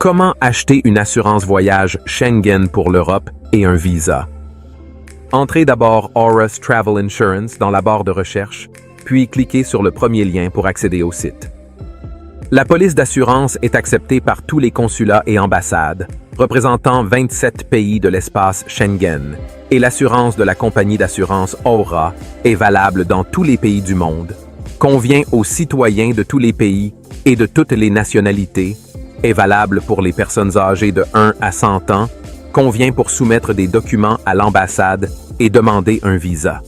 Comment acheter une assurance voyage Schengen pour l'Europe et un visa? Entrez d'abord Aurus Travel Insurance dans la barre de recherche, puis cliquez sur le premier lien pour accéder au site. La police d'assurance est acceptée par tous les consulats et ambassades, représentant 27 pays de l'espace Schengen, et l'assurance de la compagnie d'assurance Aura est valable dans tous les pays du monde, convient aux citoyens de tous les pays et de toutes les nationalités, est valable pour les personnes âgées de 1 à 100 ans, convient pour soumettre des documents à l'ambassade et demander un visa.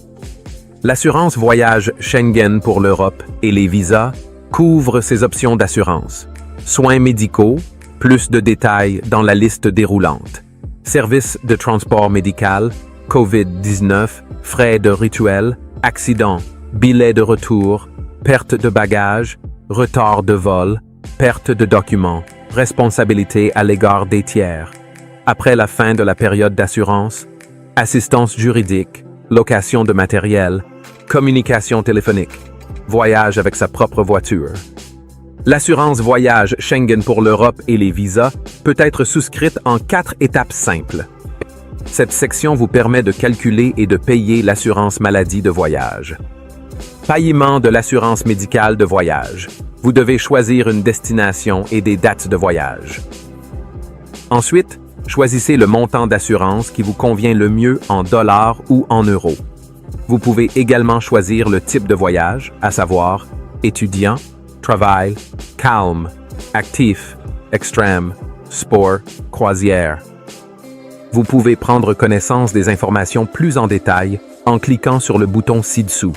L'assurance voyage Schengen pour l'Europe et les visas couvre ces options d'assurance. Soins médicaux, plus de détails dans la liste déroulante. Services de transport médical, COVID-19, frais de rituel, accident, billets de retour, perte de bagages, retard de vol, perte de documents, responsabilité à l'égard des tiers. Après la fin de la période d'assurance, assistance juridique, location de matériel, communication téléphonique, voyage avec sa propre voiture. L'assurance voyage Schengen pour l'Europe et les visas peut être souscrite en 4 étapes simples. Cette section vous permet de calculer et de payer l'assurance maladie de voyage. Paiement de l'assurance médicale de voyage. Vous devez choisir une destination et des dates de voyage. Ensuite, choisissez le montant d'assurance qui vous convient le mieux en dollars ou en euros. Vous pouvez également choisir le type de voyage, à savoir étudiant, travail, calme, actif, extrême, sport, croisière. Vous pouvez prendre connaissance des informations plus en détail en cliquant sur le bouton ci-dessous.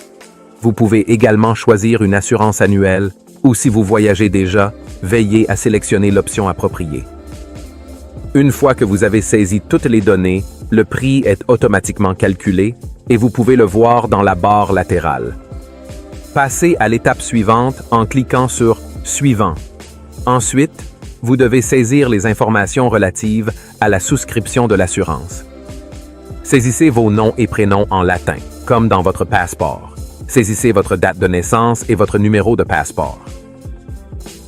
Vous pouvez également choisir une assurance annuelle ou si vous voyagez déjà, veillez à sélectionner l'option appropriée. Une fois que vous avez saisi toutes les données, le prix est automatiquement calculé et vous pouvez le voir dans la barre latérale. Passez à l'étape suivante en cliquant sur « Suivant ». Ensuite, vous devez saisir les informations relatives à la souscription de l'assurance. Saisissez vos noms et prénoms en latin, comme dans votre passeport. Saisissez votre date de naissance et votre numéro de passeport.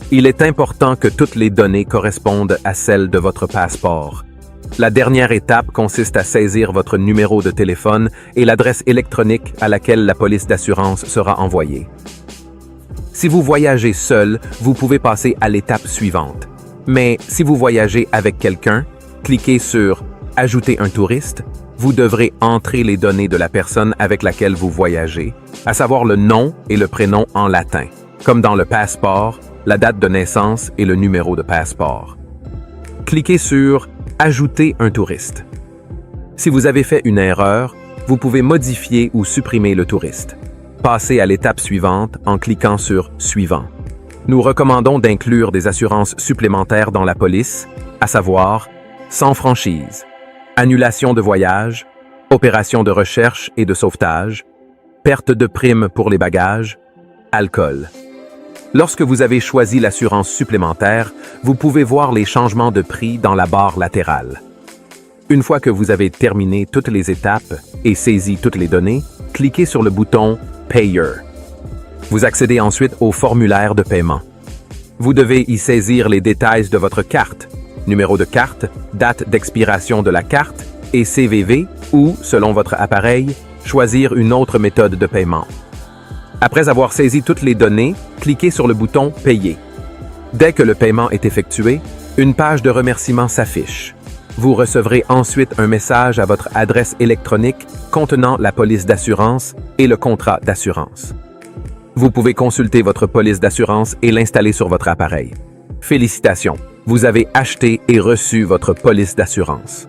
Il est important que toutes les données correspondent à celles de votre passeport. La dernière étape consiste à saisir votre numéro de téléphone et l'adresse électronique à laquelle la police d'assurance sera envoyée. Si vous voyagez seul, vous pouvez passer à l'étape suivante. Mais si vous voyagez avec quelqu'un, cliquez sur « Ajouter un touriste ». Vous devrez entrer les données de la personne avec laquelle vous voyagez, à savoir le nom et le prénom en latin, comme dans le passeport, la date de naissance et le numéro de passeport. Cliquez sur « Ajouter un touriste ». Si vous avez fait une erreur, vous pouvez modifier ou supprimer le touriste. Passez à l'étape suivante en cliquant sur « Suivant ». Nous recommandons d'inclure des assurances supplémentaires dans la police, à savoir sans franchise, annulation de voyage, opération de recherche et de sauvetage, perte de prime pour les bagages, alcool. Lorsque vous avez choisi l'assurance supplémentaire, vous pouvez voir les changements de prix dans la barre latérale. Une fois que vous avez terminé toutes les étapes et saisi toutes les données, cliquez sur le bouton « Payer ». Vous accédez ensuite au formulaire de paiement. Vous devez y saisir les détails de votre carte, numéro de carte, date d'expiration de la carte et CVV ou, selon votre appareil, choisir une autre méthode de paiement. Après avoir saisi toutes les données, cliquez sur le bouton « Payer ». Dès que le paiement est effectué, une page de remerciement s'affiche. Vous recevrez ensuite un message à votre adresse électronique contenant la police d'assurance et le contrat d'assurance. Vous pouvez consulter votre police d'assurance et l'installer sur votre appareil. Félicitations, vous avez acheté et reçu votre police d'assurance.